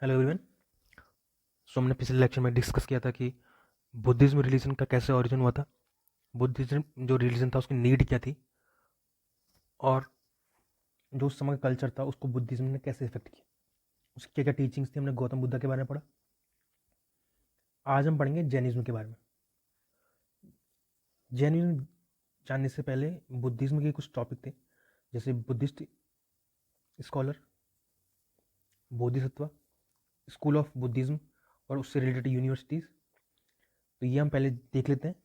Hello everyone. हमने पिछले lecture में डिस्कस किया था कि बुद्धिज्म रिलीजन का कैसे ओरिजिन हुआ था। बुद्धिज्म जो रिलीजन था उसकी नीड क्या थी और जो उस समय का कल्चर था उसको बुद्धिज्म ने कैसे इफेक्ट किया, उसकी क्या क्या टीचिंग्स थी। हमने गौतम बुद्ध के बारे में पढ़ा। आज हम पढ़ेंगे जैनिज्म के बारे में। जैनिज्म जानने से पहले बुद्धिज्म के कुछ टॉपिक थे, जैसे Buddhist scholar, Bodhisattva, school of Buddhism और उससे रिलेटेड यूनिवर्सिटीज़। तो ये हम पहले देख लेते हैं,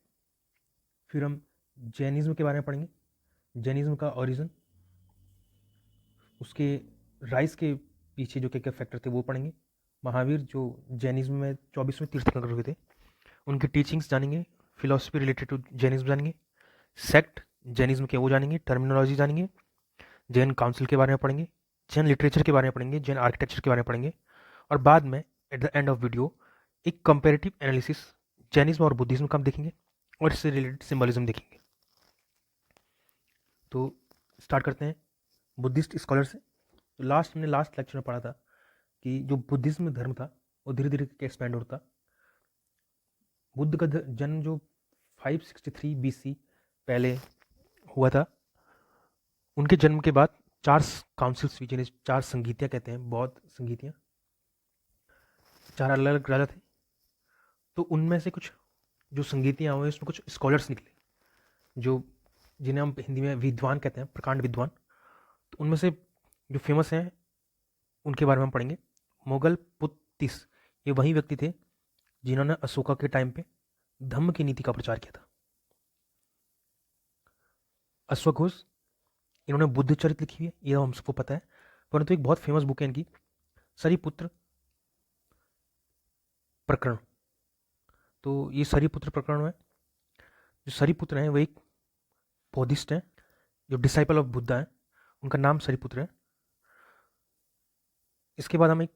फिर हम जैनिज्म के बारे में पढ़ेंगे। जैनिज्म का ओरिजिन, उसके राइज के पीछे जो क्या क्या फैक्टर थे वो पढ़ेंगे। महावीर जो जैनिज्म में 24वें तीर्थंकर हुए थे उनकी टीचिंग्स जानेंगे। फिलोसफी रिलेटेड टू जैनिज्म जानेंगे। सेक्ट जैनिज्म के वो जानेंगे, टर्मिनोलॉजी जानेंगे। जैन काउंसिल के बारे में पढ़ेंगे। जैन लिटरेचर के बारे में पढ़ेंगे। जैन आर्किटेक्चर के बारे में पढ़ेंगे। और बाद में at the end of video एक कंपेरेटिव एनालिसिस जैनिज्म और बुद्धिज्म का हम देखेंगे और इससे रिलेटेड सिंबलिज्म देखेंगे। तो स्टार्ट करते हैं बुद्धिस्ट स्कॉलर से। तो हमने लास्ट लेक्चर में पढ़ा था कि जो बुद्धिज्म धर्म था वो धीरे धीरे एक्सपैंड होता। बुद्ध का जन्म जो 563 BC पहले हुआ था, उनके जन्म के बाद 4 काउंसिल्स हुई, जिन्हें 4 संगीतियाँ कहते हैं, बौद्ध संगीतियाँ। 4 अलग अलग राजा थे। तो उनमें से कुछ जो संगीतियाँ हुई उसमें कुछ स्कॉलर्स निकले, जो जिन्हें हम हिंदी में विद्वान कहते हैं, प्रकांड विद्वान। तो उनमें से जो फेमस हैं उनके बारे में हम पढ़ेंगे। मुगल पुत्तिस, ये वही व्यक्ति थे जिन्होंने अशोका के टाइम पे धम्म की नीति का प्रचार किया था। अश्वघोष, इन्होंने बुद्ध चरित्र लिखी है, ये हम सबको पता है, परंतु एक बहुत फेमस बुक है इनकी, सरीपुत्र प्रकरण। तो ये सरीपुत्र प्रकरण है। जो सरीपुत्र हैं वो एक बौद्धिस्ट हैं, जो डिसाइपल ऑफ बुद्धा है, उनका नाम सरीपुत्र है। इसके बाद हम एक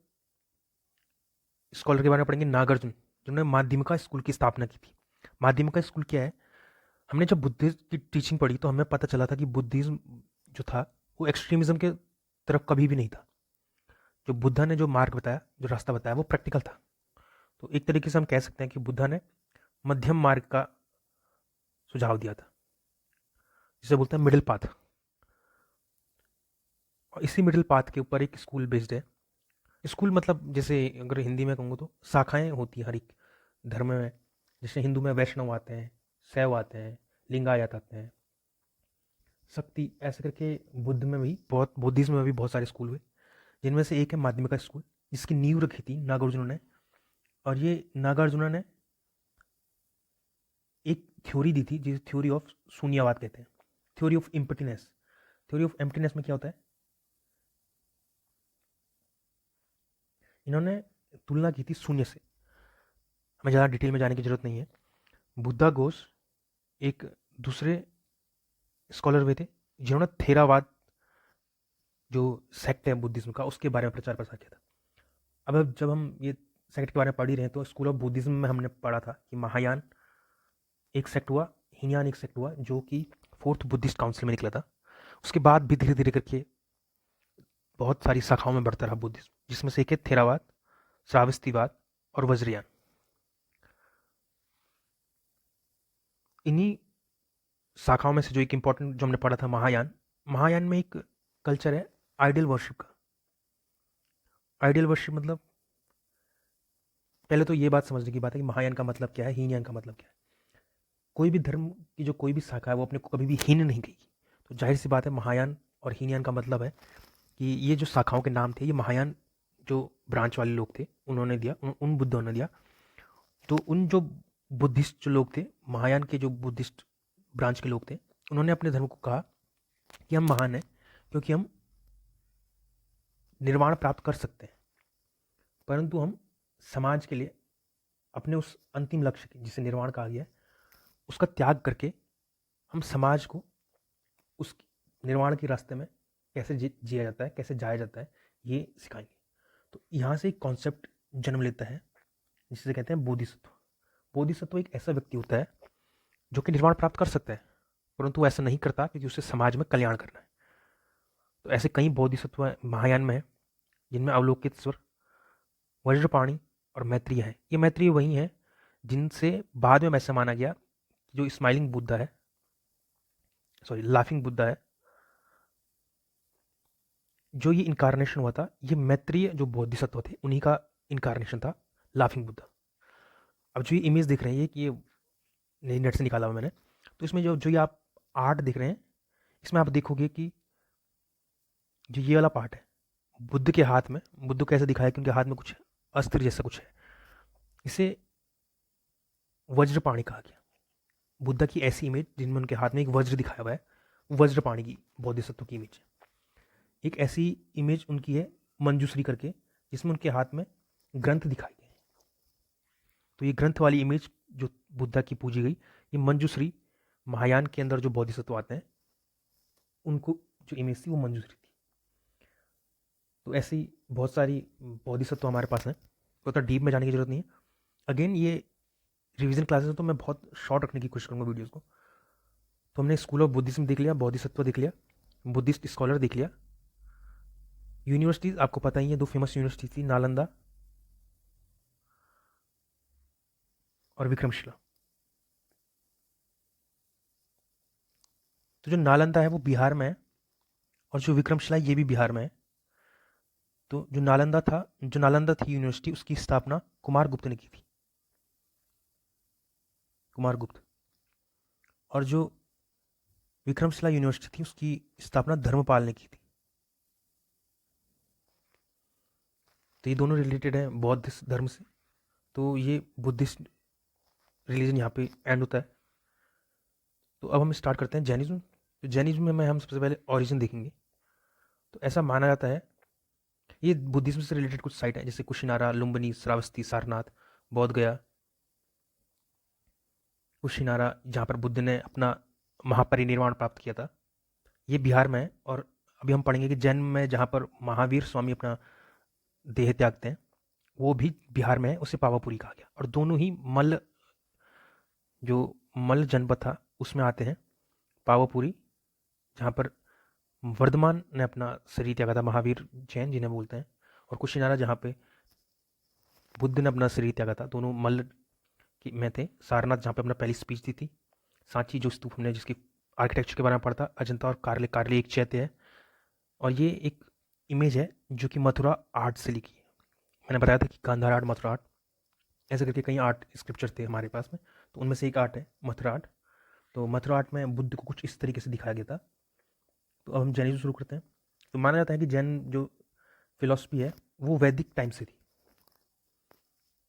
स्कॉलर के बारे में पढ़ेंगे, नागार्जुन, जिन्होंने माध्यमिका स्कूल की स्थापना की थी। माध्यमिका स्कूल क्या है? हमने जब बुद्धिज्म की टीचिंग पढ़ी तो हमें पता चला था कि बुद्धिज्म जो था वो एक्सट्रीमिज्म के तरफ कभी भी नहीं था। जो बुद्धा ने जो मार्ग बताया, जो रास्ता बताया, वो प्रैक्टिकल था। तो एक तरीके से हम कह सकते हैं कि बुद्धा ने मध्यम मार्ग का सुझाव दिया था, जिसे बोलते हैं मिडिल पाथ। और इसी मिडिल पाथ के ऊपर एक स्कूल बेस्ड है। स्कूल मतलब जैसे अगर हिंदी में कहूँ तो शाखाएं होती हैं हर एक धर्म में। जैसे हिंदू में वैष्णव आते हैं, शैव आते हैं, लिंगायत आते हैं, शक्ति, ऐसे करके बुद्ध में भी बहुत, बुद्धिज्म में भी बहुत सारे स्कूल हुए, जिनमें से एक है माध्यमिका स्कूल, जिसकी नींव रखी थी नागार्जुन ने। और ये नागार्जुन ने एक थ्योरी दी थी जिसे थ्योरी ऑफ शून्यवाद कहते हैं, theory of emptiness. Theory of emptiness में क्या होता है? इन्होंने तुलना की थी शून्य से। हमें ज़्यादा डिटेल में जाने की जरूरत नहीं है। बुद्धा घोष एक दूसरे स्कॉलर हुए थे जिन्होंने थेरावाद जो सेक्ट है बुद्धिज्म का, उसके बारे में प्रचार प्रसार किया था। अब जब हम ये सेक्ट के बारे में पढ़ ही रहे हैं तो स्कूल ऑफ बुद्धिज्म में हमने पढ़ा था कि महायान एक सेक्ट हुआ, हीनयान एक सेक्ट हुआ, जो कि 4th बुद्धिस्ट काउंसिल में निकला था। उसके बाद भी धीरे धीरे करके बहुत सारी शाखाओं में बढ़ता रहा बुद्धिज्म, जिसमें से एक है थेरावाद, श्रावस्तीवाद और वज्रयान। इन्हीं शाखाओं में से जो एक इंपॉर्टेंट जो हमने पढ़ा था महायान, महायान में एक कल्चर है आइडियल वर्शिप का। आइडियल वर्शिप मतलब, पहले तो ये बात समझने की बात है कि महायान का मतलब क्या है, हीनयान का मतलब क्या है। कोई भी धर्म की जो कोई भी शाखा है वो अपने को कभी भी हीन नहीं कही। तो जाहिर सी बात है महायान और हीनयान का मतलब है कि ये जो शाखाओं के नाम थे ये महायान जो ब्रांच वाले लोग थे उन्होंने दिया, उन बुद्धों ने दिया। तो उन जो बुद्धिस्ट जो लोग थे, महायान के जो बुद्धिस्ट ब्रांच के लोग थे, उन्होंने अपने धर्म को कहा कि हम महान हैं क्योंकि हम निर्वाण प्राप्त कर सकते हैं, परंतु हम समाज के लिए अपने उस अंतिम लक्ष्य के, जिसे निर्वाण कहा गया है, उसका त्याग करके हम समाज को उस निर्वाण के रास्ते में कैसे जिया जाता है, कैसे जाया जाता है, ये सिखाएंगे। तो यहाँ से एक कॉन्सेप्ट जन्म लेता है जिसे कहते हैं बोधिसत्व। बोधिसत्व एक ऐसा व्यक्ति होता है जो कि निर्वाण प्राप्त कर सकता है, परंतु ऐसा नहीं करता क्योंकि उसे समाज में कल्याण करना है। तो ऐसे कई बोधिसत्व महायान में है, जिनमें अवलोकितेश्वर, वज्रपाणि और मैत्रेय है। ये मैत्रेय वही है जिनसे बाद में ऐसा माना गया कि जो स्माइलिंग बुद्धा है, सॉरी लाफिंग बुद्धा है, जो ये इनकारनेशन हुआ था, ये मैत्रेय जो बोधिसत्व थे उन्हीं का इनकारनेशन था लाफिंग बुद्धा। अब जो ये इमेज दिख रही है कि ये नेट से निकाला हुआ मैंने, तो इसमें जो जो ये आप आर्ट दिख रहे हैं, इसमें आप देखोगे कि जो ये वाला पार्ट है बुद्ध के हाथ में, बुद्ध को ऐसे दिखाया कि उनके हाथ में कुछ अस्त्र जैसा कुछ है, इसे वज्रपाणि कहा गया। बुद्धा की ऐसी इमेज जिनमें उनके हाथ में एक वज्र दिखाया हुआ है, वज्रपाणि की बोधिसत्व की इमेज। एक ऐसी इमेज उनकी है मंजूश्री करके, जिसमें उनके हाथ में ग्रंथ दिखाई गए। तो ये ग्रंथ वाली इमेज जो बुद्धा की पूजी गई, ये मंजूश्री महायान के अंदर जो बोधिसत्व आते हैं उनको जो इमेज थी वो मंजूश्री थी। तो ऐसी बहुत सारी बोधिसत्व हमारे पास हैं, तो उतना डीप में जाने की जरूरत नहीं है। अगेन ये रिवीजन क्लासेस है तो मैं बहुत शॉर्ट रखने की कोशिश करूँगा वीडियोज़ को। तो हमने स्कूल ऑफ बुद्धिज्म देख लिया, बोधिसत्व देख लिया, बुद्धिस्ट स्कॉलर देख लिया। यूनिवर्सिटीज़ आपको पता ही है, दो फेमस यूनिवर्सिटी थी, नालंदा और विक्रमशिला। तो जो नालंदा है वो बिहार में है और जो विक्रमशिला ये भी बिहार में है। तो जो नालंदा थी यूनिवर्सिटी, उसकी स्थापना कुमार गुप्त ने की थी, कुमार गुप्त। और जो विक्रमशिला यूनिवर्सिटी थी उसकी स्थापना धर्मपाल ने की थी। तो ये दोनों रिलेटेड हैं बौद्ध धर्म से। तो ये बुद्धिस्ट रिलीजन यहाँ पे एंड होता है। तो अब हम स्टार्ट करते हैं जैनिज्म। तो जैनिज्म में हम सबसे पहले ओरिजिन देखेंगे। तो ऐसा माना जाता है, ये बुद्धिज्म से रिलेटेड कुछ साइट है जैसे कुशिनारा, लुम्बिनी, श्रावस्ती, सारनाथ, बोध गया। कुशिनारा जहाँ पर बुद्ध ने अपना महापरिनिर्वाण प्राप्त किया था, ये बिहार में है। और अभी हम पढ़ेंगे कि जैन में जहाँ पर महावीर स्वामी अपना देह त्यागते हैं, वो भी बिहार में है, उसे पावापुरी कहा गया। और दोनों ही जो मल्ल जनपद था उसमें आते हैं। पावापुरी जहाँ पर वर्धमान ने अपना शरीर त्यागा था, महावीर जैन जिन्हें बोलते हैं, और कुशिनारा जहाँ पे बुद्ध ने अपना शरीर त्यागा था, दोनों मल्ल में थे। सारनाथ जहाँ पे अपना पहली स्पीच दी थी। सांची जो स्तूप हमने जिसकी आर्किटेक्चर के बारे में पढ़ा था, अजंता और कारले, कारले एक चैत्य है। और ये एक इमेज है जो कि मथुरा आर्ट से लिखी है। मैंने बताया था कि गांधार आर्ट, मथुरा आर्ट, ऐसे करके कई आर्ट स्क्रिप्चर थे हमारे पास में, तो उनमें से एक आर्ट है मथुरा आर्ट। तो मथुरा आर्ट में बुद्ध को कुछ इस तरीके से दिखाया गया था। तो अब हम जैनिज्म शुरू करते हैं। तो माना जाता है कि जैन जो फिलॉसफी है वो वैदिक टाइम से थी,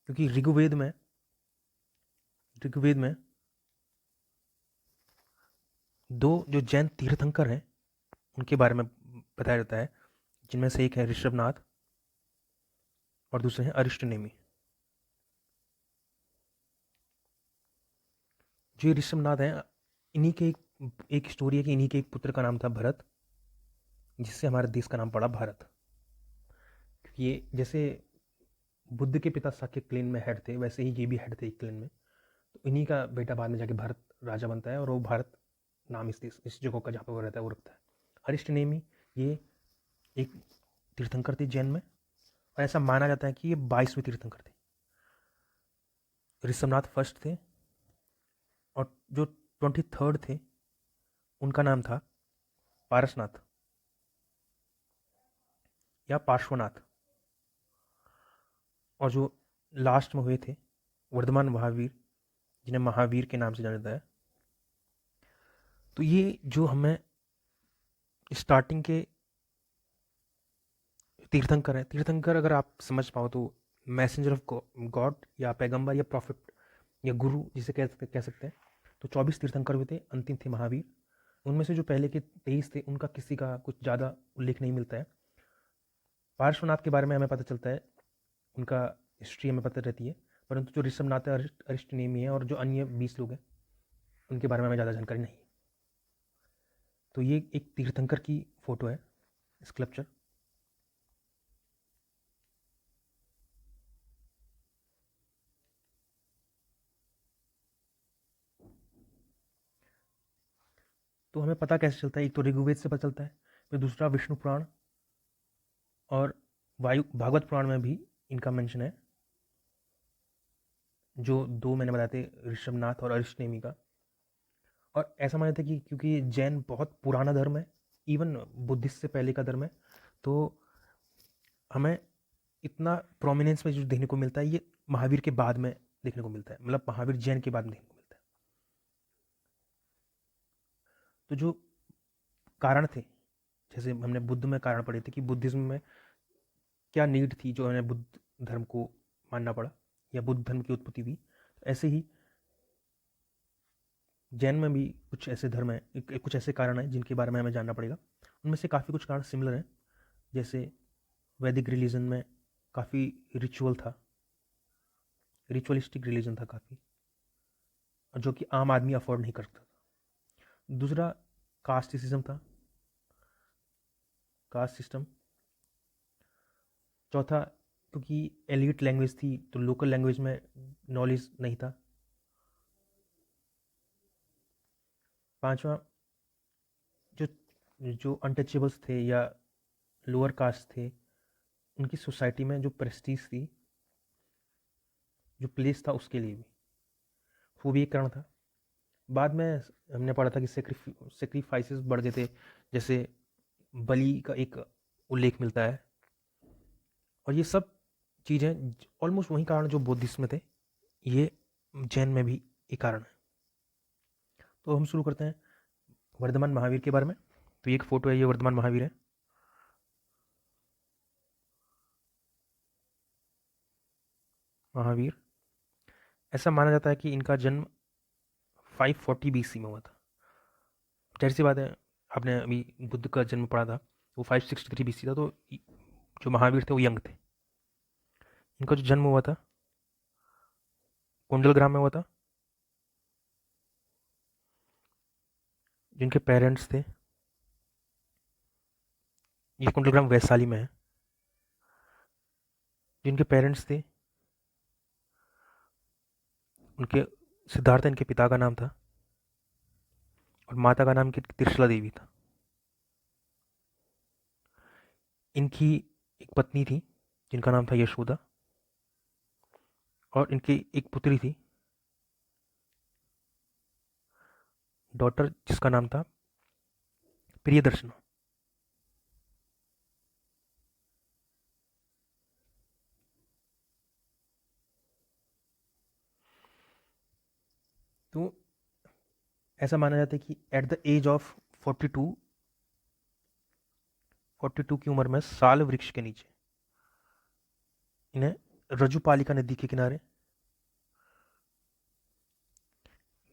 क्योंकि ऋग्वेद में दो जो जैन तीर्थंकर हैं उनके बारे में बताया जाता है, जिनमें से एक है ऋषभनाथ और दूसरे हैं अरिष्टनेमी। जो ये ऋषभनाथ हैं, इन्हीं के एक स्टोरी है कि इन्हीं के एक पुत्र का नाम था भरत, जिससे हमारे देश का नाम पड़ा भारत। क्योंकि ये जैसे बुद्ध के पिता साक्य क्लेन में हेड थे, वैसे ही ये भी हेड थे एक क्लेन में। तो इन्हीं का बेटा बाद में जाके भारत राजा बनता है, और वो भारत नाम इस जगह का जहाँ पर वो रहता है वो रखता है। अरिष्टनेमी ये एक तीर्थंकर थे जैन में, और ऐसा माना जाता है कि ये 22वें तीर्थंकर थे। ऋषभनाथ फर्स्ट थे, और जो 23rd थे उनका नाम था पारसनाथ या पार्श्वनाथ। और जो लास्ट में हुए थे वर्धमान महावीर, जिन्हें महावीर के नाम से जाना जाता है। तो ये जो हमें स्टार्टिंग के तीर्थंकर है, तीर्थंकर अगर आप समझ पाओ तो मैसेंजर ऑफ गॉड या पैगंबर या प्रॉफिट या गुरु जिसे कह सकते हैं। तो 24 तीर्थंकर हुए थे, अंतिम थे महावीर। उनमें से जो पहले के 23 थे उनका किसी का कुछ ज़्यादा उल्लेख नहीं मिलता है। पार्श्वनाथ के बारे में हमें पता चलता है, उनका हिस्ट्री हमें पता रहती है, परंतु जो ऋषभनाथ है, अरिष्टनेमी है, और जो अन्य 20 लोग हैं उनके बारे में हमें ज़्यादा जानकारी नहीं। तो ये एक तीर्थंकर की फोटो है, स्कल्पचर। तो हमें पता कैसे चलता है, एक तो ऋग्वेद से पता चलता है, फिर दूसरा विष्णु पुराण और भागवत पुराण में भी इनका मेंशन है, जो दो मैंने बताए थे, ऋषभनाथ और अरिष्टनेमी का। और ऐसा माना था कि क्योंकि जैन बहुत पुराना धर्म है, इवन बुद्धिस्ट से पहले का धर्म है, तो हमें इतना प्रोमिनेंस में जो देखने को मिलता है ये महावीर के बाद में देखने को मिलता है, मतलब महावीर जैन के बाद में देखने को मिलता है। तो जो कारण थे, जैसे हमने बुद्ध में कारण पढ़े थे कि बुद्धिज्म में क्या नीड थी जो हमें बुद्ध धर्म को मानना पड़ा या बुद्ध धर्म की उत्पत्ति हुई, तो ऐसे ही जैन में भी कुछ ऐसे धर्म हैं, कुछ ऐसे कारण हैं जिनके बारे में हमें जानना पड़ेगा। उनमें से काफ़ी कुछ कारण सिमिलर हैं, जैसे वैदिक रिलीजन में काफ़ी रिचुअल था, रिचुअलिस्टिक रिलीजन था काफ़ी, और जो कि आम आदमी अफोर्ड नहीं कर सकता था। दूसरा कास्टिसिज्म था, कास्ट सिस्टम। चौथा, क्योंकि एलिट लैंग्वेज थी तो लोकल लैंग्वेज में नॉलेज नहीं था। पांचवा, जो जो अनटचेबल्स थे या लोअर कास्ट थे, उनकी सोसाइटी में जो प्रेस्टीज थी, जो प्लेस था, उसके लिए भी वो भी एक कारण था। बाद में हमने पढ़ा था कि सेक्रीफाइसेस बढ़ गए थे, जैसे बलि का एक उल्लेख मिलता है, और ये सब चीज़ें ऑलमोस्ट वही कारण जो बुद्धिज्म में थे, ये जैन में भी एक कारण है। तो हम शुरू करते हैं वर्धमान महावीर के बारे में। तो ये एक फोटो है, ये वर्धमान महावीर है। महावीर, ऐसा माना जाता है कि इनका जन्म 540 BC में हुआ था। जाहिर सी बात है, आपने अभी बुद्ध का जन्म पढ़ा था, वो 563 BC था, तो जो महावीर थे वो यंग थे। इनका जो जन्म हुआ था कुंडल ग्राम में हुआ था। जिनके पेरेंट्स थे, ये कुंडल ग्राम वैशाली में है। जिनके पेरेंट्स थे, उनके सिद्धार्थ इनके पिता का नाम था, और माता का नाम इनकी त्रिशला देवी था। इनकी एक पत्नी थी जिनका नाम था यशोदा, और इनकी एक पुत्री थी, डॉटर, जिसका नाम था प्रियदर्शना। तो ऐसा माना जाता है कि एट द एज ऑफ 42 की उम्र में साल वृक्ष के नीचे इन्हें रजुपालिका नदी के किनारे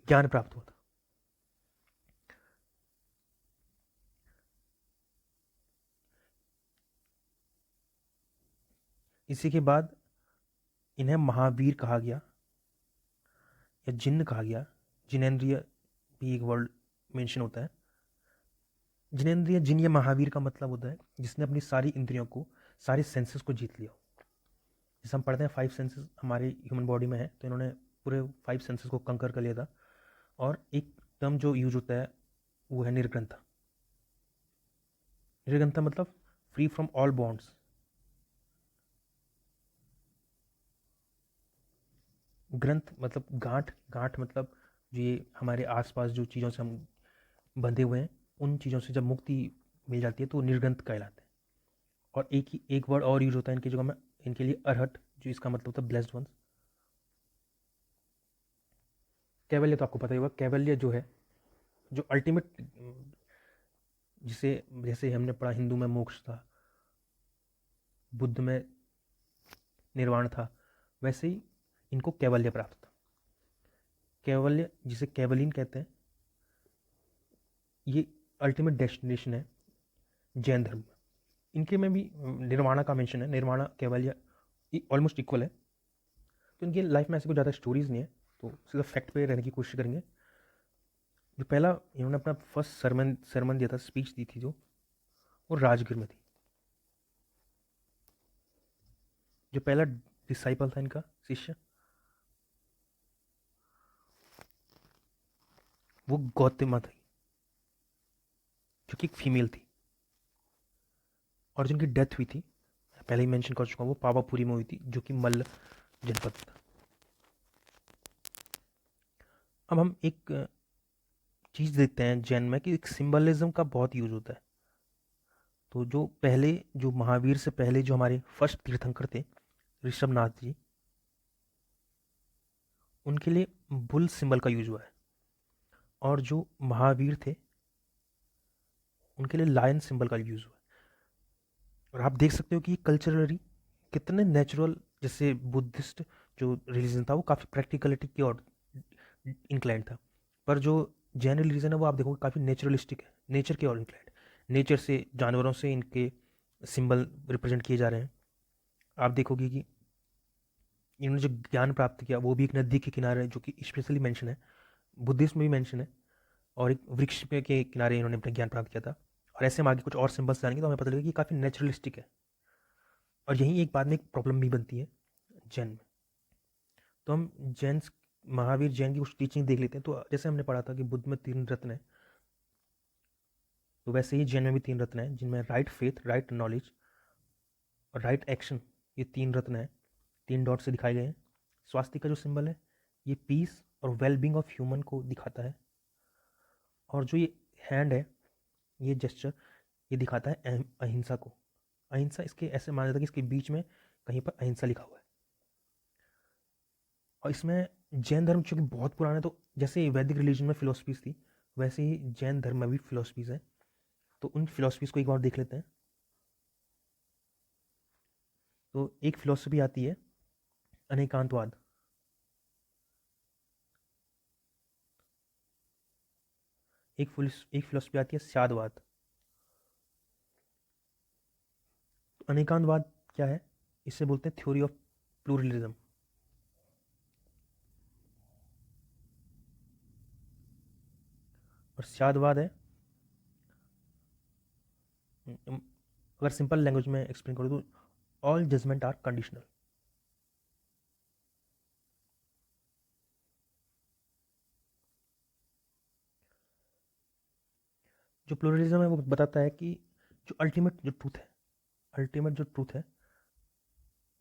ज्ञान प्राप्त हुआ था। इसी के बाद इन्हें महावीर कहा गया या जिन्न कहा गया। जिनेन्द्रिय भी एक वर्ड मेंशन होता है। जिनेन्द्रिय, जिन या महावीर का मतलब होता है जिसने अपनी सारी इंद्रियों को, सारे सेंसेस को जीत लिया। जैसे हम पढ़ते हैं 5 सेंसेस हमारे ह्यूमन बॉडी में है, तो इन्होंने पूरे 5 सेंसेस को कंकर कर लिया था। और एक टर्म जो यूज होता है वो है निर्ग्रंथा। निर्ग्रंथा मतलब फ्री फ्रॉम ऑल बॉन्ड्स। ग्रंथ मतलब गांठ, गांठ मतलब जो ये हमारे आसपास जो चीज़ों से हम बंधे हुए हैं, उन चीज़ों से जब मुक्ति मिल जाती है तो निर्ग्रंथ कहलाते हैं। और एक वर्ड और यूज होता है इनकी जगह में, इनके लिए अरहट, जो इसका मतलब होता है ब्लेस्ड वंस। कैवल्य तो आपको पता ही होगा, कैवल्य जो है, जो अल्टीमेट, जिसे जैसे हमने पढ़ा हिंदू में मोक्ष था, बुद्ध में निर्वाण था, वैसे ही इनको कैवल्य प्राप्त था। कैवल्य, जिसे कैवलिन कहते हैं, ये अल्टीमेट डेस्टिनेशन है जैन धर्म में। इनके में भी निर्वाणा का मेंशन है, निर्वाणा कैवल्य ऑलमोस्ट इक्वल है। तो इनकी लाइफ में ऐसे कोई ज़्यादा स्टोरीज नहीं है, तो सीधा फैक्ट पे रहने की कोशिश करेंगे। जो पहला इन्होंने अपना फर्स्ट सरमन दिया था, स्पीच दी थी जो, वो राजगीर में थी। जो पहला डिसाइपल था इनका शिष्य, वो गौतमा थी, जो कि एक फीमेल थी। और जिनकी डेथ हुई थी पहले ही मेंशन कर चुका हूँ, वो पावापुरी में हुई थी, जो कि मल्ल जनपद था। अब हम एक चीज़ देखते हैं जैन में कि एक सिंबलिज्म का बहुत यूज होता है। तो जो पहले, जो महावीर से पहले जो हमारे फर्स्ट तीर्थंकर थे ऋषभनाथ जी, उनके लिए बुल सिंबल का यूज हुआ है, और जो महावीर थे उनके लिए लायन सिंबल का यूज हुआ है। और आप देख सकते हो कि कल्चरली कितने नेचुरल, जैसे बुद्धिस्ट जो रिलीजन था वो काफ़ी प्रैक्टिकलिटी की ओर इंक्लाइंड था, पर जो जैन रिलीजन है वो आप देखोगे काफ़ी नेचुरलिस्टिक है, नेचर की ओर इंक्लाइंड। नेचर से, जानवरों से इनके सिंबल रिप्रेजेंट किए जा रहे हैं। आप देखोगे कि इन्होंने जो ज्ञान प्राप्त किया वो भी एक नदी के किनारे, जो कि स्पेशली मेंशन है, बुद्धिस्ट में भी मेंशन है, और एक वृक्ष पे के किनारे इन्होंने अपना ज्ञान प्राप्त किया था। और ऐसे हम आगे कुछ और सिंबल्स जानेंगे तो हमें पता लगेगा कि काफ़ी नेचुरलिस्टिक है। और यहीं एक बाद में एक प्रॉब्लम भी बनती है जैन में। तो हम जैन, महावीर जैन की कुछ टीचिंग देख लेते हैं। तो जैसे हमने पढ़ा था कि बुद्ध में 3 रत्न है, तो वैसे ही जैन में भी 3 रत्न है, जिनमें राइट फेथ, राइट नॉलेज और राइट एक्शन, ये 3 रत्न है, 3 डॉट से दिखाए गए हैं। स्वास्थ्य का जो सिंबल है ये पीस और वेलबींग ऑफ ह्यूमन को दिखाता है, और जो ये हैंड है, ये जेस्चर, ये दिखाता है अहिंसा को। अहिंसा, इसके ऐसे माना जाता है कि इसके बीच में कहीं पर अहिंसा लिखा हुआ है। और इसमें जैन धर्म चूँकि बहुत पुराना है, तो जैसे वैदिक रिलीजन में फिलोसफीज थी, वैसे ही जैन धर्म में भी फिलोसफीज हैं। तो उन फिलोसफीज को एक बार देख लेते हैं। तो एक फिलोसफी आती है अनेकांतवाद। एक फिलोसफी आती है स्यादवाद। तो अनेकांतवाद क्या है? इससे बोलते हैं थ्योरी ऑफ प्लूरलिज्म। और स्यादवाद है, अगर सिंपल लैंग्वेज में एक्सप्लेन करूँ तो ऑल जजमेंट आर कंडीशनल। जो प्लूरलिज्म है वो बताता है कि जो अल्टीमेट जो ट्रूथ है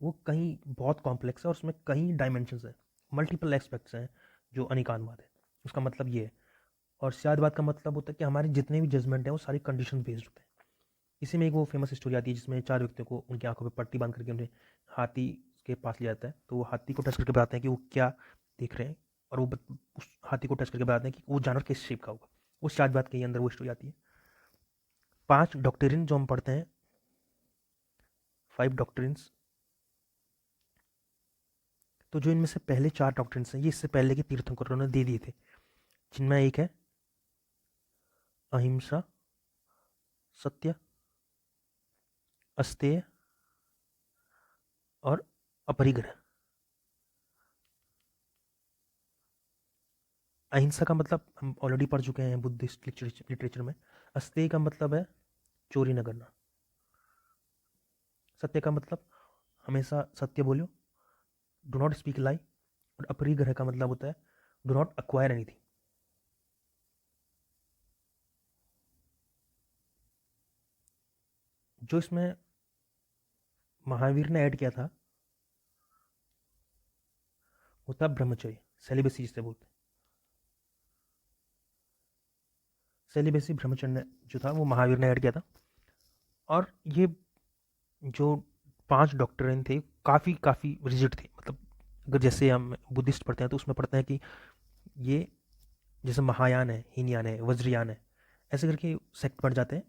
वो कहीं बहुत कॉम्प्लेक्स है, और उसमें कई डायमेंशंस हैं, मल्टीपल एस्पेक्ट्स हैं, जो अनिकानवाद है उसका मतलब ये है। और स्यादवाद का मतलब होता है कि हमारे जितने भी जजमेंट हैं वो सारी कंडीशन बेस्ड होते हैं। इसी में एक वो फेमस स्टोरी आती है जिसमें 4 व्यक्तियों को उनकी आंखों पे पट्टी बांध करके उन्हें हाथी के पास लिया जाता है। तो वो हाथी को टच करके बताते हैं कि वो क्या देख रहे हैं, और उस हाथी को टच करके बताते हैं कि वो जानवर किस शेप का होगा। उस स्यादवाद के अंदर वो स्टोरी आती है। 5 डॉक्ट्रिन जो हम पढ़ते हैं, 5 डॉक्ट्रिन्स, तो जो इनमें से पहले 4 डॉक्ट्रिन्स हैं ये इससे पहले के तीर्थंकरों ने दे दिए थे, जिनमें एक है अहिंसा, सत्य, अस्तेय और अपरिग्रह। अहिंसा का मतलब हम ऑलरेडी पढ़ चुके हैं बुद्धिस्ट लिटरेचर में। अस्तेय का मतलब है चोरी न करना। सत्य का मतलब हमेशा सत्य बोलो, डू नॉट स्पीक लाई। और अपरिग्रह का मतलब होता है डू नॉट अक्वायर एनीथिंग। जो इसमें महावीर ने ऐड किया था वो था ब्रह्मचर्य, सेलिबेसी जिसे बोलते हैं। सेलिबेसी, ब्रह्मचर्य जो था वो महावीर ने ऐड किया था। और ये जो 5 डॉक्ट्रिन थे काफ़ी काफ़ी रिजिड थे। मतलब अगर जैसे हम बुद्धिस्ट पढ़ते हैं तो उसमें पढ़ते हैं कि ये, जैसे महायान है, हीनयान है, वज्रयान है, ऐसे करके सेक्ट पढ़ जाते हैं।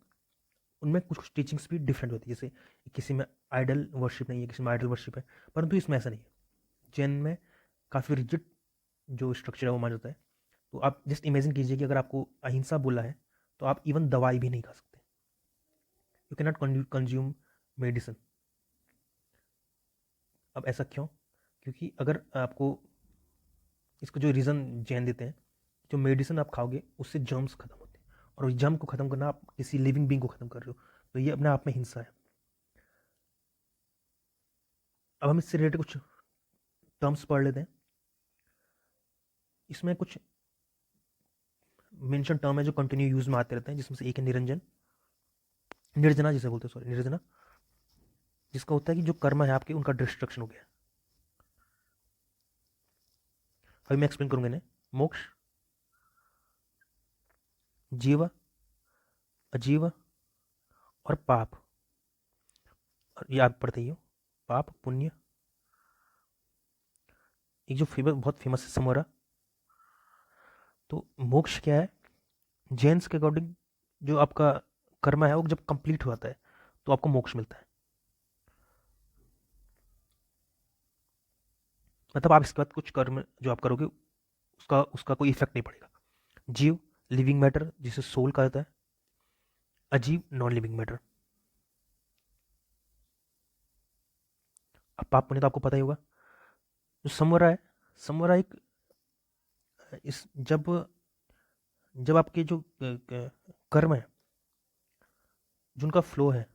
उनमें कुछ कुछ टीचिंग्स भी डिफरेंट होती है। जैसे किसी में आइडल वर्शिप नहीं है, किसी में आइडल वर्शिप है, परंतु इसमें ऐसा नहीं है। जैन में काफ़ी रिजिड जो स्ट्रक्चर है वो मान जाता है। तो आप जस्ट इमेजिन कीजिए कि अगर आपको अहिंसा बोला है तो आप इवन दवाई भी नहीं खा सकते। You can not consume medicine. अब ऐसा क्यों? क्योंकि अगर आपको, इसको जो रीज़न जैन देते हैं, जो मेडिसिन आप खाओगे उससे जर्म्स खत्म होते हैं, और जर्म को खत्म करना आप किसी लिविंग बींग को खत्म कर रहे हो, तो ये अपने आप में हिंसा है। अब हम इससे रिलेटेड कुछ टर्म्स पढ़ लेते हैं। इसमें कुछ मेंशन टर्म है जो कंटिन्यू यूज में आते रहते हैं, जिसमें से एक है निरंजन, निर्जना जिसे बोलते हैं, सॉरी, निर्जना। जिसका होता है कि जो कर्म है आपके उनका डिस्ट्रक्शन हो गया। अभी मैं एक्सप्लेन करूंगा इन्हें। मोक्ष, जीव, अजीव और पाप। और ये आप पढ़ते ही हो, पाप पुण्य। एक जो फेमस, बहुत फेमस है समोरा। तो मोक्ष क्या है? जैन्स के अकॉर्डिंग जो आपका कर्म है वो जब कंप्लीट हो जाता है तो आपको मोक्ष मिलता है। मतलब आप इसके बाद कुछ कर्म जो आप करोगे उसका उसका कोई इफेक्ट नहीं पड़ेगा। जीव, लिविंग मैटर जिसे सोल कहा जाता है। अजीब, नॉन लिविंग मैटर। अब पाप पुण्य तो आपको पता ही होगा। जो समवरा है, समवरा एक इस जब जब आपके जो कर्म है, जो उनका फ्लो है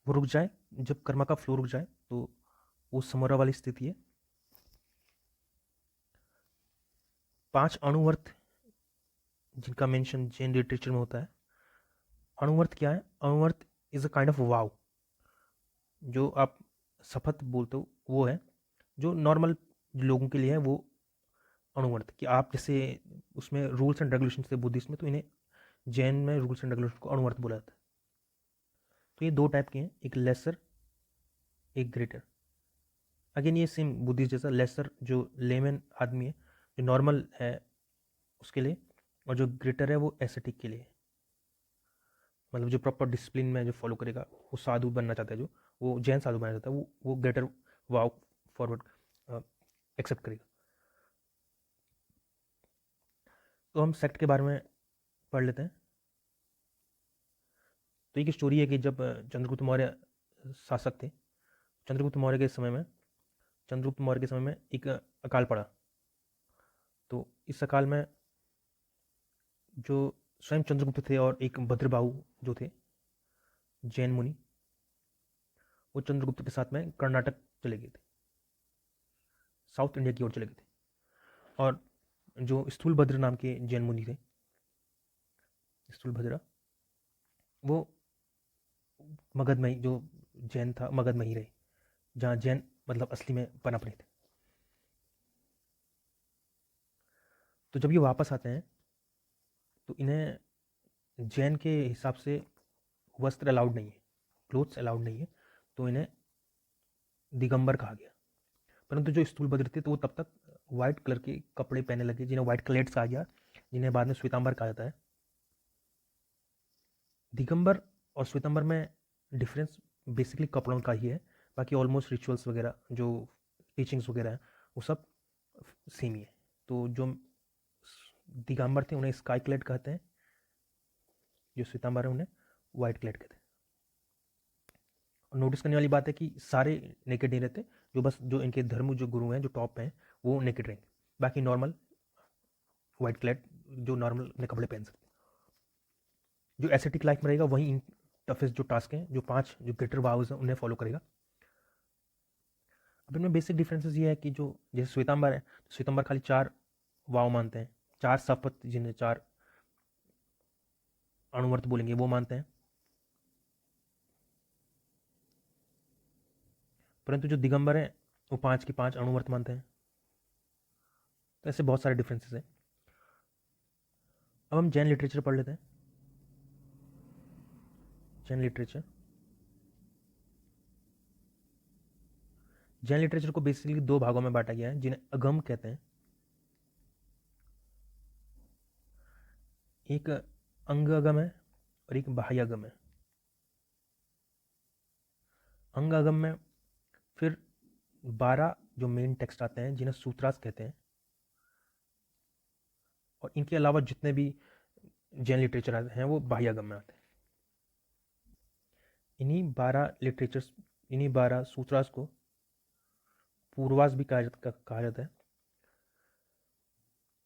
वो रुक जाए, जब कर्म का फ्लो रुक जाए तो वो समवरा वाली स्थिति है। 5 अणुवर्त जिनका मेंशन जैन लिटरेचर में होता है। अणुवर्त क्या है? अणुवर्त इज अ काइंड ऑफ वाव। जो आप शपथ बोलते हो वो है, जो नॉर्मल लोगों के लिए है वो अणुवर्त। कि आप जैसे उसमें रूल्स एंड रेगुलेशन थे बुद्धिस्ट में, तो इन्हें जैन में रूल्स एंड रेगुलेशन को अणुवर्त बोला जाता है। तो ये 2 टाइप के हैं, एक लेसर, एक ग्रेटर। अगेन ये सेम बुद्धिस्ट जैसा, लेसर जो लेमन आदमी है, जो नॉर्मल है उसके लिए, और जो ग्रेटर है वो एस्थेटिक के लिए। मतलब जो प्रॉपर डिसिप्लिन में जो फॉलो करेगा, वो साधु बनना चाहता है, जो वो जैन साधु बनना चाहता है, वो ग्रेटर वाव फॉरवर्ड एक्सेप्ट करेगा। तो हम सेक्ट के बारे में पढ़ लेते हैं। तो एक स्टोरी है कि जब चंद्रगुप्त मौर्य शासक थे, चंद्रगुप्त मौर्य के समय में चंद्रगुप्त मौर्य के समय में एक अकाल पड़ा। तो इस अकाल में जो स्वयं चंद्रगुप्त थे और एक भद्रबाहु जो थे जैन मुनि, वो चंद्रगुप्त के साथ में कर्नाटक चले गए थे, साउथ इंडिया की ओर चले गए थे। और जो स्थूलभद्र नाम के जैन मुनि थे, स्थूलभद्र, वो मगध में ही, जो जैन था मगध में ही रहे, जहाँ जैन मतलब असली में पनप रहे थे। तो जब ये वापस आते हैं तो इन्हें जैन के हिसाब से वस्त्र अलाउड नहीं है, क्लोथ्स अलाउड नहीं है, तो इन्हें दिगंबर कहा गया। परंतु जो स्थूलभद्र थे तो वो तब तक व्हाइट कलर के कपड़े पहने लगे, जिन्हें व्हाइट क्लेट्स कहा गया, जिन्हें बाद में श्वेतांबर कहा जाता है। दिगंबर और श्वेतांबर में डिफरेंस बेसिकली कपड़ों का ही है, बाकी ऑलमोस्ट रिचुअल्स वगैरह जो टीचिंग्स वगैरह हैं वो सब सेम ही है। तो जो दिगंबर थे उन्हें स्काई क्लेड कहते हैं, जो श्वेतांबर है उन्हें व्हाइट क्लेड कहते हैं। और नोटिस करने वाली बात है कि सारे नेकेड नहीं रहते, जो बस जो इनके धर्म जो गुरु हैं जो टॉप हैं वो नेकेड रहेंगे, बाकी नॉर्मल व्हाइट क्लेड जो नॉर्मल अपने कपड़े पहन सकते हैं। जो एस्थेटिक लाइफ में रहेगा वही इन टफेस्ट जो टास्क हैं, जो 5 जो ग्रेटर वाव्स हैं उन्हें फॉलो करेगा। अब इनमें बेसिक डिफरेंसेस ये है कि जो जैसे श्वेतांबर है, तो श्वेतांबर खाली 4 वाव मानते हैं, 4 शपथ जिन्हें 4 अणुवर्त बोलेंगे वो मानते हैं। परंतु जो दिगंबर है वो 5 की 5 अणुवर्त मानते हैं। तो ऐसे बहुत सारे डिफरेंसेस हैं। अब हम जैन लिटरेचर पढ़ लेते हैं। जैन लिटरेचर, जैन लिटरेचर को बेसिकली 2 भागों में बांटा गया है, जिन्हें अगम कहते हैं। एक अंग अगम है और एक बाह्य अगम है। अंग अगम में फिर 12 जो मेन टेक्स्ट आते हैं जिन्हें सूत्रास कहते हैं, और इनके अलावा जितने भी जैन लिटरेचर आते हैं वो बाह्य अगम में आते हैं। इन्हीं 12 सूत्रास को पूर्वास भी कहा जाता है।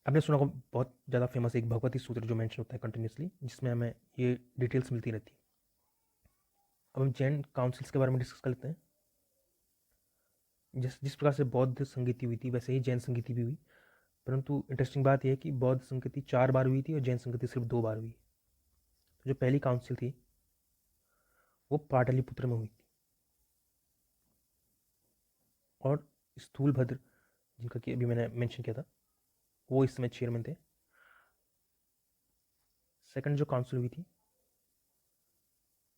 आपने सुना होगा बहुत ज़्यादा फेमस एक भगवती सूत्र जो मेंशन होता है कंटिन्यूसली, जिसमें हमें ये डिटेल्स मिलती रहती है। अब हम जैन काउंसिल्स के बारे में डिस्कस कर लेते हैं। जिस प्रकार से बौद्ध संगीति हुई थी वैसे ही जैन संगीति भी हुई, परंतु इंटरेस्टिंग बात यह है कि बौद्ध संगीति 4 बार हुई थी और जैन संगीति सिर्फ 2 बार हुई। तो जो पहली काउंसिल थी वो पाटलिपुत्र में हुई थी। और स्थूलभद्र, जिनका कि अभी मैंने मेंशन किया था, वो इस समय चेयरमैन थे। सेकंड जो काउंसिल हुई थी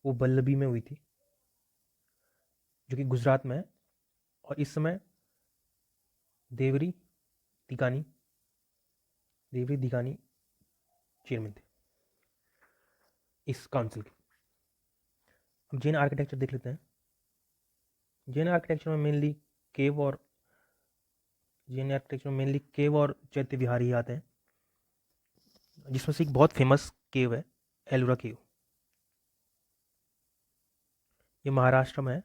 वो वल्लभी में हुई थी, जो कि गुजरात में है। और इस समय देवरी दिगानी चेयरमैन थे इस काउंसिल के। अब जैन आर्किटेक्चर देख लेते हैं। जैन आर्किटेक्चर में मेनली केव और चैत्य विहार ही आते हैं, जिसमें से एक बहुत फेमस केव है एलोरा केव, ये महाराष्ट्र में है।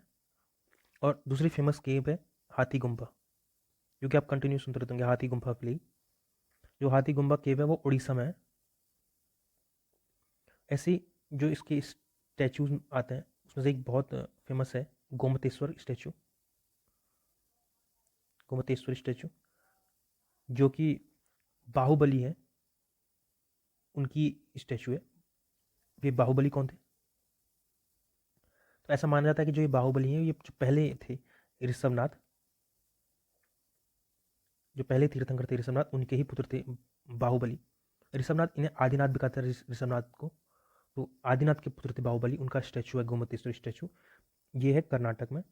और दूसरी फेमस केव है हाथी गुम्बा, जो कि आप कंटिन्यू सुनते रहते होंगे, हाथी गुम्बा प्ले। जो हाथी गुम्बा केव है वो उड़ीसा में है। ऐसे जो इसके स्टैचूज आते हैं उसमें से एक बहुत फेमस है गोमतेश्वर स्टैचू, जो कि बाहुबली है उनकी स्टैचू है। ये बाहुबली कौन थे? तो ऐसा माना जाता है कि जो ये बाहुबली हैं, ये जो पहले थे ऋषभनाथ, जो पहले तीर्थंकर थे ऋषभनाथ, उनके ही पुत्र थे बाहुबली। ऋषभनाथ, इन्हें आदिनाथ भी कहते हैं ऋषभनाथ को। तो आदिनाथ के पुत्र थे बाहुबली, उनका स्टैचू है गोमतेश्वर स्टैचू। ये है कर्नाटक में।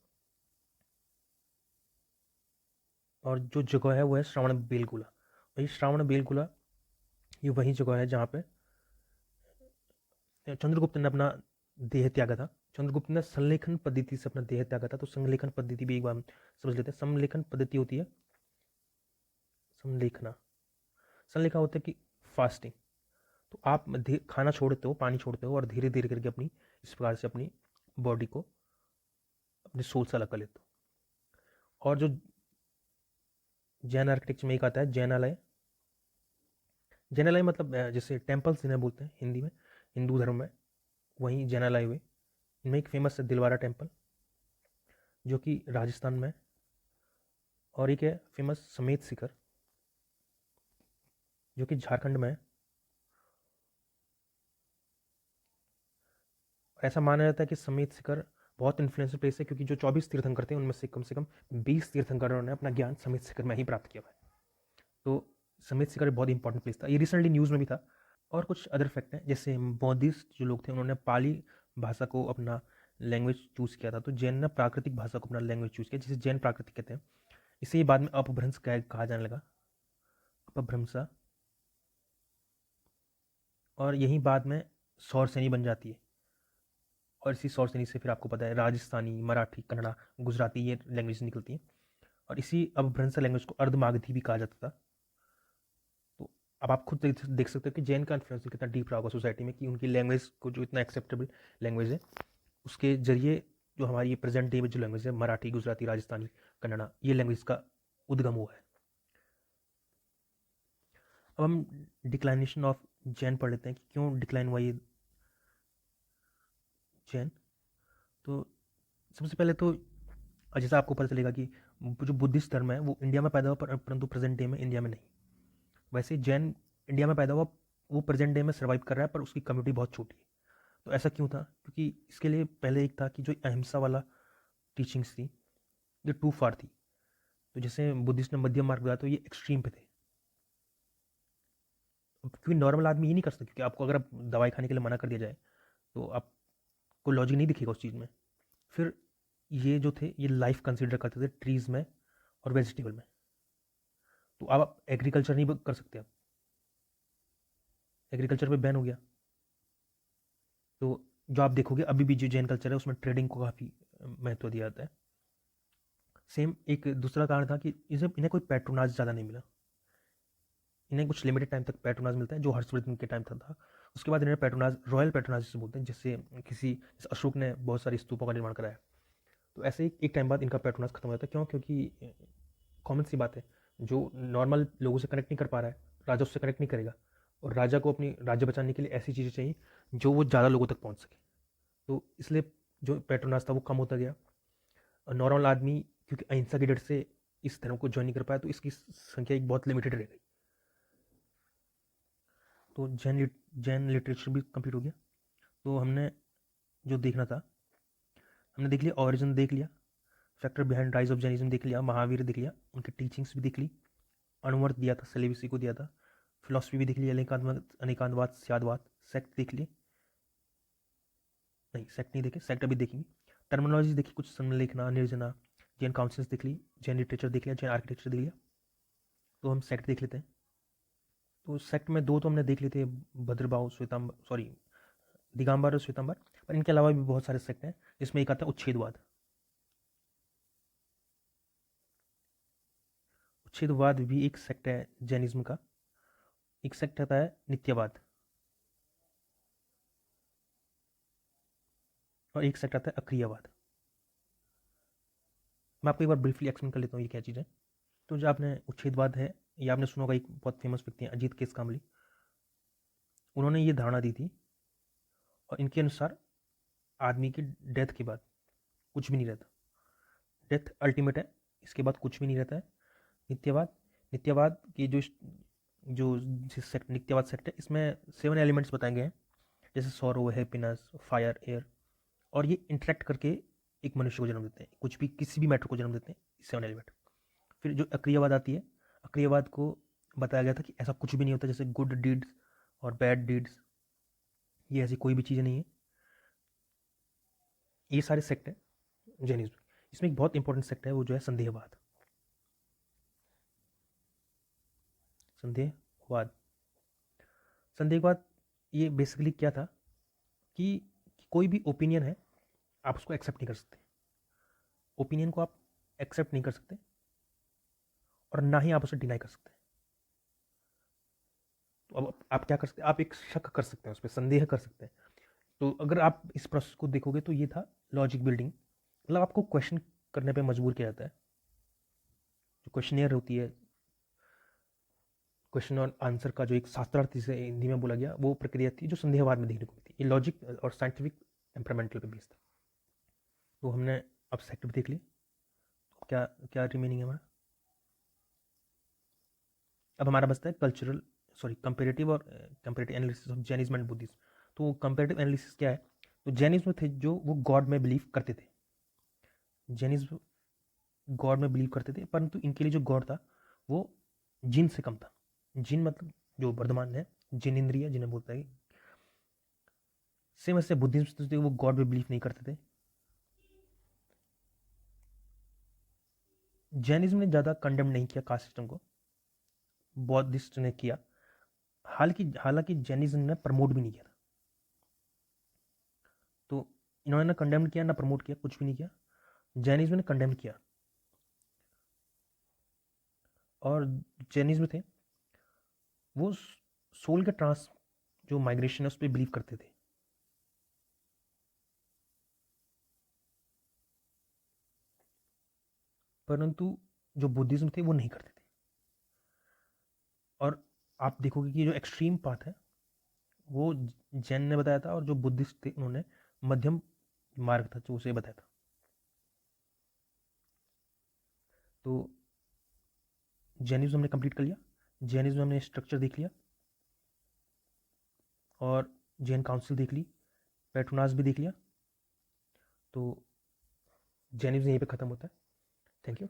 और जो जगह है वो है श्रावण बेलगुला। और ये श्रावण बेलगुला ये वही जगह है जहाँ पे चंद्रगुप्त ने अपना देह त्यागा था। चंद्रगुप्त ने संलेखन पद्धति से अपना देह त्यागा था। तो संलेखन पद्धति भी एक बार समझ लेते हैं। संलेखन पद्धति होती है संलेखा होता है कि फास्टिंग। तो आप खाना छोड़ते हो, पानी छोड़ते हो और धीरे धीरे करके अपनी इस प्रकार से अपनी बॉडी को अपने सोल से अलग कर लेते हो। और जो जैन आर्किटेक्चर में एक आता है जैनालय। जैनालय मतलब जैसे टेम्पल्स जिन्हें बोलते हैं हिंदी में, हिंदू धर्म में, वहीं जैनालय हुए। इनमें एक फेमस है दिलवारा टेम्पल, जो कि राजस्थान में। और एक है फेमस समेत शिखर, जो कि झारखंड में है। ऐसा माना जाता है कि समेत शिखर बहुत इन्फ्लुएंशियल प्लेस है, क्योंकि जो 24 तीर्थंकर थे उनमें से कम 20 तीर्थंकरों ने अपना ज्ञान समेत शिखर में ही प्राप्त किया है। तो समेत शिखर बहुत इंपॉर्टेंट प्लेस था। ये रिसेंटली न्यूज़ में भी था। और कुछ अदर फैक्ट हैं, जैसे बौद्धिस्ट जो लोग थे उन्होंने पाली भाषा को अपना लैंग्वेज चूज़ किया था। तो जैन ने प्राकृतिक भाषा को अपना लैंग्वेज चूज़ किया, जिसे जैन प्राकृतिक कहते हैं। इसे बाद में अपभ्रंश कहा जाने लगा, अपभ्रंशा। और यही बाद में सौरसेनी बन जाती है। और इसी सौरसेनी से फिर आपको पता है राजस्थानी, मराठी, कन्नड़ा, गुजराती ये लैंग्वेज निकलती हैं। और इसी अपभ्रंश लैंग्वेज को अर्धमागधी भी कहा जाता था। तो अब आप खुद देख सकते हो कि जैन का इन्फ्लुएंस कितना डीप रहा होगा सोसाइटी में, कि उनकी लैंग्वेज को जो इतना एक्सेप्टेबल लैंग्वेज है, उसके जरिए जो हमारी ये प्रेजेंट डे में जो लैंग्वेज है मराठी, गुजराती, राजस्थानी, कन्नड़ा, ये लैंग्वेज का उद्गम हुआ है। अब हम डिक्लाइनेशन ऑफ जैन पढ़ लेते हैं कि क्यों डिक्लाइन हुआ ये जैन। तो सबसे पहले तो जैसा आपको पता चलेगा कि जो बुद्धिस्ट धर्म है वो इंडिया में पैदा हुआ, परंतु प्रेजेंट डे में इंडिया में नहीं। वैसे जैन इंडिया में पैदा हुआ, वो प्रेजेंट डे में सर्वाइव कर रहा है, पर उसकी कम्युनिटी बहुत छोटी है। तो ऐसा क्यों था? क्योंकि इसके लिए पहले एक था कि जो अहिंसा वाला टीचिंग्स थी ये टू फार थी। तो जैसे बुद्धिस्ट ने मध्यम मार्ग दिया, तो ये एक्सट्रीम पे थे। क्योंकि नॉर्मल आदमी ये नहीं कर सकता, क्योंकि आपको अगर दवाई खाने के लिए मना कर दिया जाए तो आपको लॉजिक नहीं दिखेगा उस चीज़ में। फिर ये जो थे ये लाइफ कंसिडर करते थे ट्रीज़ में और वेजिटेबल में। तो अब आप एग्रीकल्चर नहीं कर सकते, आप एग्रीकल्चर पे बैन हो गया। तो जो आप देखोगे अभी भी जो जैन कल्चर है उसमें ट्रेडिंग को काफ़ी महत्व दिया जाता है। सेम एक दूसरा कारण था कि इन्हें कोई पेट्रोनाज ज़्यादा नहीं मिला। इन्हें कुछ लिमिटेड टाइम तक पेट्रोनाज मिलता है, जो हर्षवर्धन के टाइम था। उसके बाद इन्हें पेट्रोनाज, रॉयल पेट्रोनाज जिसे बोलते हैं, जिससे जैसे अशोक ने बहुत सारे स्तूपों का निर्माण कराया। तो ऐसे ही एक टाइम बाद इनका पेट्रोनाज खत्म हो जाता है। क्यों? क्योंकि कॉमन सी बात है, जो नॉर्मल लोगों से कनेक्ट नहीं कर पा रहा है, राजा उससे कनेक्ट नहीं करेगा। और राजा को अपनी राज्य बचाने के लिए ऐसी चीज़ें चाहिए जो वो ज़्यादा लोगों तक पहुँच सके। तो इसलिए जो पेट्रोनाज था वो कम होता गया। और नॉर्मल आदमी क्योंकि अहिंसा की डर से इस धर्म को ज्वाइन नहीं कर पाया, तो इसकी संख्या एक बहुत लिमिटेड रह गई। तो जैन लिटरेचर भी कंप्लीट हो गया। तो हमने जो देखना था हमने देख लिया ऑरिजिन, देख लिया factor behind rise of Jainism, देख लिया महावीर, देख लिया उनकी टीचिंग्स भी देख ली, अनुवर्त दिया था, सिलेबसी को दिया था, फिलोसफी भी देख ली, अनेकांतवाद, स्यादवाद, सेक्ट देख लिए, नहीं सेक्ट नहीं देखे, सेक्ट अभी देखेंगे, टर्मिनोलॉजी देखी कुछ, समलेखना, निर्जना, जैन काउंसिल्स देख ली, जैन लिटरेचर देख लिया, जैन आर्किटेक्चर देख लिया। तो हम सेक्ट देख लेते हैं। तो सेक्ट में दो तो हमने देख लिए थे, भद्रभाव, श्वेतांबर, सॉरी दिगंबर और श्वेतांबर, पर इनके अलावा भी बहुत सारे सेक्ट हैं, जिसमें एक आता है उच्छेदवाद। उच्छेदवाद भी एक सेक्ट है जैनिज्म का। एक सेक्ट आता है नित्यवाद, और एक सेक्ट आता है अक्रियवाद। मैं आपको एक बार ब्रीफली एक्सप्लेन कर लेता हूँ ये क्या चीज़ है। तो जो आपने उच्छेदवाद है, ये आपने सुना होगा, एक बहुत फेमस व्यक्ति हैं अजीत केसकामली, उन्होंने ये धारणा दी थी, और इनके अनुसार आदमी की डेथ के बाद कुछ भी नहीं रहता, डेथ अल्टीमेट है, इसके बाद कुछ भी नहीं रहता है। नित्यवाद, नित्यवाद की जो सेक्ट नित्यवाद सेक्ट है, इसमें 7 एलिमेंट्स बताए गए हैं, जैसे सौरो, हैप्पीनेस, फायर, एयर, और ये इंटरेक्ट करके एक मनुष्य को जन्म देते हैं, कुछ भी किसी भी मैटर को जन्म देते हैं 7 एलिमेंट। फिर जो अक्रियवाद आती है, अक्रियवाद को बताया गया था कि ऐसा कुछ भी नहीं होता, जैसे गुड डीड्स और बैड डीड्स, ये ऐसी कोई भी चीज़ नहीं है। ये सारे सेक्ट है जैनिज्म। इसमें एक बहुत इंपॉर्टेंट सेक्ट है, वो जो है संदेहवाद। संदेहवाद, संदेहवाद ये बेसिकली क्या था कि कोई भी ओपिनियन है, आप उसको एक्सेप्ट नहीं कर सकते, ओपिनियन को आप एक्सेप्ट नहीं कर सकते, और ना ही आप उसे डिनाई कर सकते। तो अब आप क्या कर सकते हैं, आप एक शक कर सकते हैं, उस पर संदेह कर सकते हैं। तो अगर आप इस प्रोसेस को देखोगे तो ये था लॉजिक बिल्डिंग, मतलब आपको क्वेश्चन करने पे मजबूर किया जाता है। जो क्वेश्चनियर होती है, क्वेश्चन और आंसर का जो एक शास्त्रार्थ जिसे हिंदी में बोला गया, वो प्रक्रिया थी जो संदेहवाद में देखने को मिलती है। ये लॉजिक और साइंटिफिक टेम्परामेंटल पे बेस्ड था। तो हमने अब सेक्ट भी देख ली, क्या क्या रिमेनिंग है हमारा, अब हमारा बचता है कल्चरल, सॉरी कंपेरेटिव और comparative analysis of Jainism and Buddhism. तो कंपेरेटिव एनालिसिस क्या है, तो जैनिज्म थे जो वो गॉड में बिलीव करते थे, जैनिज्म गॉड में बिलीव करते थे, परंतु इनके लिए जो गॉड था वो जिन से कम था। जिन मतलब जो वर्धमान है, जिन इंद्रिय जिन्हें बोलता है। सेम ऐसे बुद्धिज्म थे, वो गॉड में बिलीव नहीं करते थे। जैनिज्म ने ज़्यादा कंडेम नहीं किया कास्ट सिस्टम को, बौद्धिस्ट ने किया। हालांकि जैनिज्म ने प्रमोट भी नहीं किया था। तो इन्होंने ना कंडेम किया ना प्रमोट किया, कुछ भी नहीं किया, जैनिज्म ने कंडेम किया। और जैनिज्म थे वो सोल के ट्रांस जो माइग्रेशन है उस पर बिलीव करते थे। परंतु जो बुद्धिज्म थे वो नहीं करते थे। और आप देखोगे कि जो एक्सट्रीम पाथ है वो जैन ने बताया था, और जो बुद्धिस्ट थे उन्होंने मध्यम मार्ग था जो उसे बताया था। तो जैनिज्म हमने कंप्लीट कर लिया, जैनिज्म हमने स्ट्रक्चर देख लिया, और जैन काउंसिल देख ली, पेट्रोनास भी देख लिया। तो जैनिज्म यहीं पे ख़त्म होता है। Thank you.